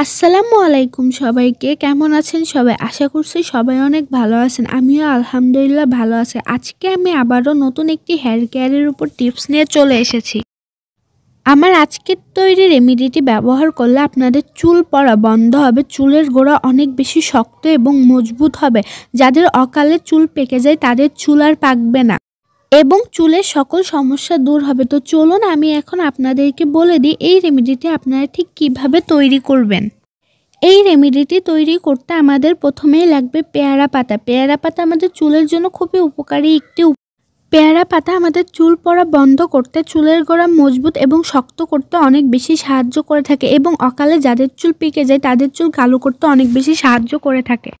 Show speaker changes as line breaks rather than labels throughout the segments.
আসসালামু আলাইকুম সবাইকে। কেমন আছেন সবাই? আশা করছি সবাই অনেক ভালো আছেন। আমিও আলহামদুলিল্লাহ ভালো আছি। আজকে আমি আবারও নতুন একটি হেয়ার কেয়ারের উপর টিপস নিয়ে চলে এসেছি। আমার আজকের তৈরি রেমেডিটি ব্যবহার করলে আপনাদের চুল পড়া বন্ধ হবে, চুলের গোড়া অনেক বেশি শক্ত এবং মজবুত হবে। যাদের অকালে চুল পেকে যায় তাদের চুল আর পাকবে না এবং চুলের সকল সমস্যা দূর হবে। তো চলুন আমি এখন আপনাদেরকে বলে দিই এই রেমেডিটি আপনারা ঠিক কিভাবে তৈরি করবেন। এই রেমেডিটি তৈরি করতে আমাদের প্রথমেই লাগবে পেয়ারা পাতা। পেয়ারা পাতা আমাদের চুলের জন্য খুবই উপকারী একটি পেয়ারা পাতা আমাদের চুল পড়া বন্ধ করতে, চুলের গোড়া মজবুত এবং শক্ত করতে অনেক বেশি সাহায্য করে থাকে এবং অকালে যাদের চুল পেকে যায় তাদের চুল কালো করতে অনেক বেশি সাহায্য করে থাকে।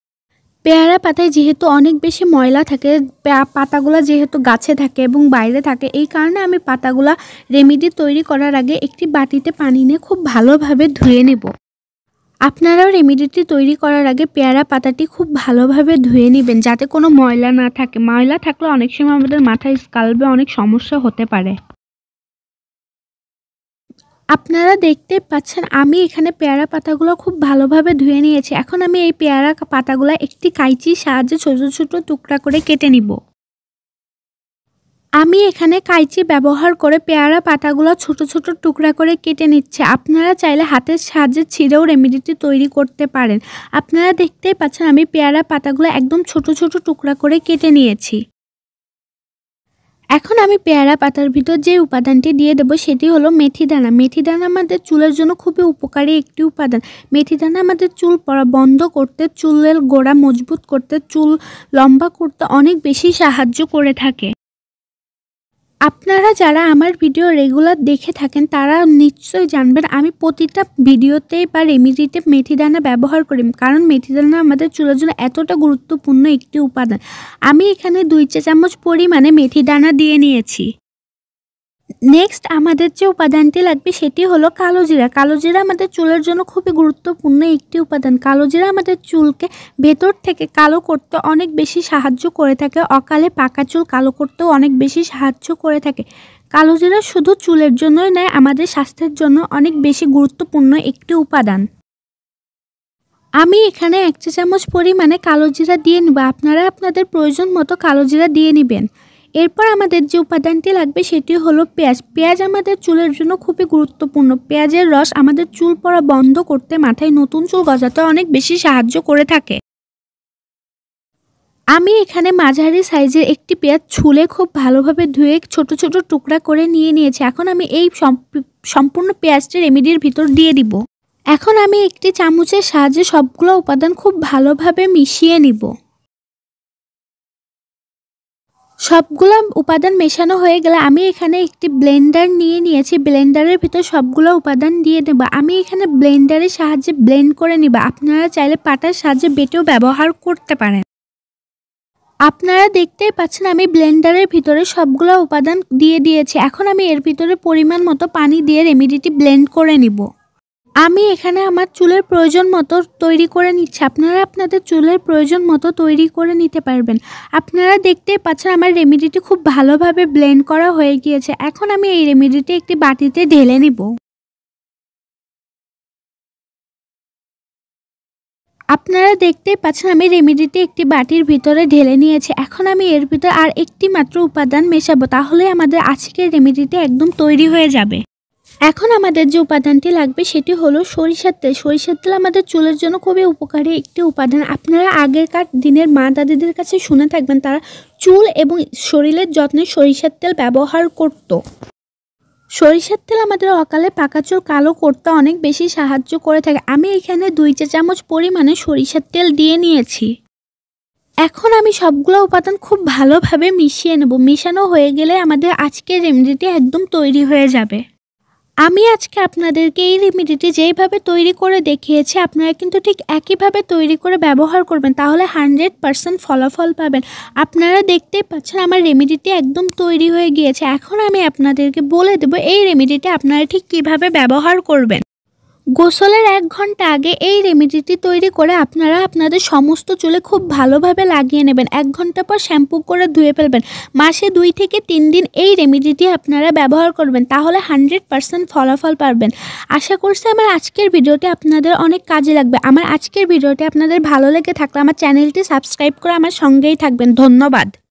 পেয়ারা পাতায় যেহেতু অনেক বেশি ময়লা থাকে, পাতাগুলা যেহেতু গাছে থাকে এবং বাইরে থাকে, এই কারণে আমি পাতাগুলা রেমেডি তৈরি করার আগে একটি বাটিতে পানি নিয়ে খুব ভালোভাবে ধুয়ে নেব। আপনারাও রেমেডিটি তৈরি করার আগে পেয়ারা পাতাটি খুব ভালোভাবে ধুয়ে নেবেন যাতে কোনো ময়লা না থাকে। ময়লা থাকলে অনেক সময় আমাদের মাথায় স্কাল্পে অনেক সমস্যা হতে পারে। আপনারা দেখতে পাচ্ছেন আমি এখানে পেয়ারা পাতাগুলো খুব ভালোভাবে ধুয়ে নিয়েছি। এখন আমি এই পেয়ারা পাতাগুলো একটি কাঁচির সাহায্যে ছোট ছোট টুকরা করে কেটে নিব। আমি এখানে কাঁচি ব্যবহার করে পেয়ারা পাতাগুলো ছোট ছোট টুকরা করে কেটে নিচ্ছে। আপনারা চাইলে হাতের সাহায্যে ছিঁড়েও রেমেডিটি তৈরি করতে পারেন। আপনারা দেখতেই পাচ্ছেন আমি পেয়ারা পাতাগুলো একদম ছোট ছোট টুকরা করে কেটে নিয়েছি। এখন আমি পেয়ারা পাতার ভিতর যে উপাদানটি দিয়ে দেবো সেটি হলো মেথিদানা। মেথিদানা আমাদের চুলের জন্য খুবই উপকারী একটি উপাদান। মেথিদানা আমাদের চুল পড়া বন্ধ করতে, চুলের গোড়া মজবুত করতে, চুল লম্বা করতে অনেক বেশি সাহায্য করে থাকে। আপনারা যারা আমার ভিডিও রেগুলার দেখে থাকেন তারা নিশ্চয়ই জানবেন আমি প্রতিটা ভিডিওতেই বা রেমেডিতে মেথিদানা ব্যবহার করি, কারণ মেথিদানা আমাদের চুলের জন্য এতটা গুরুত্বপূর্ণ একটি উপাদান। আমি এখানে 2 চা চামচ পরিমাণে মেথিদানা দিয়ে নিয়েছি। নেক্সট আমাদের যে উপাদানটি লাগবে সেটি হলো কালো জিরা। কালো জিরা আমাদের চুলের জন্য খুবই গুরুত্বপূর্ণ একটি উপাদান। কালো জিরা আমাদের চুলকে ভেতর থেকে কালো করতে অনেক বেশি সাহায্য করে থাকে। অকালে পাকা চুল কালো করতেও অনেক বেশি সাহায্য করে থাকে। কালো জিরা শুধু চুলের জন্যই নয়, আমাদের স্বাস্থ্যের জন্য অনেক বেশি গুরুত্বপূর্ণ একটি উপাদান। আমি এখানে 1 চা চামচ পরিমাণে কালো জিরা দিয়ে নেব। আপনারা আপনাদের প্রয়োজন মতো কালো জিরা দিয়ে নেবেন। এরপর আমাদের যে উপাদানটি লাগবে সেটি হলো পেঁয়াজ। পেঁয়াজ আমাদের চুলের জন্য খুবই গুরুত্বপূর্ণ। পেঁয়াজের রস আমাদের চুল পড়া বন্ধ করতে, মাথায় নতুন চুল গজাতে অনেক বেশি সাহায্য করে থাকে। আমি এখানে মাঝারি সাইজের একটি পেঁয়াজ ছুলে খুব ভালোভাবে ধুয়ে ছোট ছোট টুকরা করে নিয়েছি। এখন আমি এই সম্পূর্ণ পেঁয়াজটি রেমেডির ভিতর দিয়ে দিব। এখন আমি একটি চামচের সাহায্যে সবগুলো উপাদান খুব ভালোভাবে মিশিয়ে নিব। সবগুলো উপাদান মেশানো হয়ে গেলে আমি এখানে একটি ব্লেন্ডার নিয়েছি। ব্লেন্ডারের ভিতর সবগুলো উপাদান দিয়ে দেব। আমি এখানে ব্লেন্ডারের সাহায্যে ব্লেন্ড করে নিব। আপনারা চাইলে পাটার সাহায্যে বেটেও ব্যবহার করতে পারেন। আপনারা দেখতেই পাচ্ছেন আমি ব্লেন্ডারের ভিতরে সবগুলো উপাদান দিয়ে দিয়েছি। এখন আমি এর ভিতরে পরিমাণ মতো পানি দিয়ে রেমেডিটি ব্লেন্ড করে নিব। আমি এখানে আমার চুলের প্রয়োজন মতো তৈরি করে নিচ্ছি। আপনারা আপনাদের চুলের প্রয়োজন মতো তৈরি করে নিতে পারবেন। আপনারা দেখতেই পাচ্ছেন আমার রেমেডিটি খুব ভালোভাবে ব্লেন্ড করা হয়ে গিয়েছে। এখন আমি এই রেমেডিটি একটি বাটিতে ঢেলে নিব। আপনারা দেখতেই পাচ্ছেন আমি রেমেডিটি একটি বাটির ভিতরে ঢেলে নিয়েছি। এখন আমি এর ভিতরে আর একটি মাত্র উপাদান মেশাবো, তাহলে আমাদের আজকের রেমেডিটি একদম তৈরি হয়ে যাবে। এখন আমাদের যে উপাদানটি লাগবে সেটি হলো সরিষার তেল। সরিষার তেল আমাদের চুলের জন্য খুবই উপকারী একটি উপাদান। আপনারা আগেরকার দিনের মা দাদিদের কাছে শুনে থাকবেন তারা চুল এবং শরীরের যত্নে সরিষার তেল ব্যবহার করত। সরিষার তেল আমাদের অকালে পাকা চুল কালো করতে অনেক বেশি সাহায্য করে থাকে। আমি এখানে 2 চা চামচ পরিমাণে সরিষার তেল দিয়ে নিয়েছি। এখন আমি সবগুলো উপাদান খুব ভালোভাবে মিশিয়ে নেব। মেশানো হয়ে গেলে আমাদের আজকের রেমেডিটি একদম তৈরি হয়ে যাবে। আমি আজকে আপনাদেরকে এই রেমেডিটি যেইভাবে তৈরি করে দেখিয়েছি আপনারা কিন্তু ঠিক একইভাবে তৈরি করে ব্যবহার করবেন, তাহলে 100% ফলাফল পাবেন। আপনারা দেখতেই পাচ্ছেন আমার রেমেডিটি একদম তৈরি হয়ে গিয়েছে। এখন আমি আপনাদেরকে বলে দেব এই রেমেডিটি আপনারা ঠিক কিভাবে ব্যবহার করবেন। গোসলের ১ ঘন্টা আগে এই রেমেডিটি তৈরি করে আপনারা আপনাদের সমস্ত চুলে খুব ভালোভাবে লাগিয়ে নেবেন। ১ ঘন্টা পর শ্যাম্পু করে ধুয়ে ফেলবেন। মাসে ২ থেকে ৩ দিন এই রেমেডিটি আপনারা ব্যবহার করবেন, তাহলে 100% ফলাফল পাবেন। আশা করছি আমার আজকের ভিডিওটি আপনাদের অনেক কাজে লাগবে। আমার আজকের ভিডিওটি আপনাদের ভালো লেগে থাকলে আমার চ্যানেলটি সাবস্ক্রাইব করে আমার সঙ্গেই থাকবেন। ধন্যবাদ।